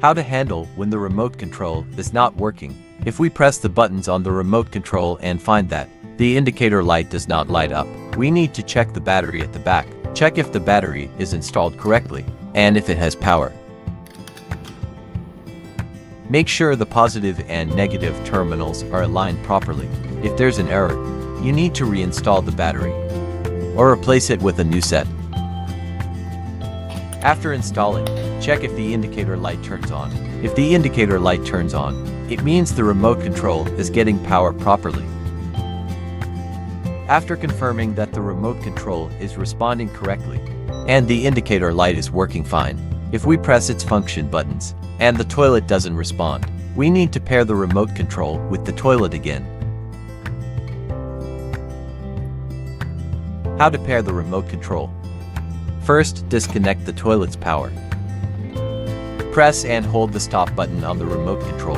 How to handle when the remote control is not working. If we press the buttons on the remote control and find that the indicator light does not light up, we need to check the battery at the back. Check if the battery is installed correctly and if it has power. Make sure the positive and negative terminals are aligned properly. If there's an error, you need to reinstall the battery or replace it with a new set. After installing, check if the indicator light turns on. If the indicator light turns on, it means the remote control is getting power properly. After confirming that the remote control is responding correctly and the indicator light is working fine, if we press its function buttons and the toilet doesn't respond, we need to pair the remote control with the toilet again. How to pair the remote control. First, disconnect the toilet's power. Press and hold the stop button on the remote control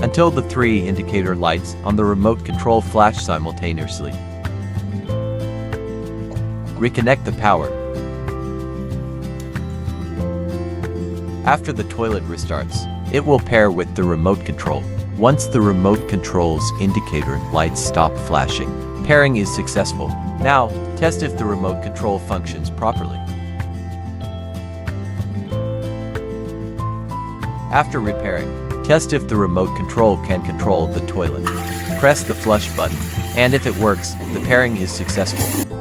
until the 3 indicator lights on the remote control flash simultaneously. Reconnect the power. After the toilet restarts, it will pair with the remote control. Once the remote control's indicator lights stop flashing, pairing is successful. Now, test if the remote control functions properly. After repairing, test if the remote control can control the toilet. Press the flush button, and if it works, the pairing is successful.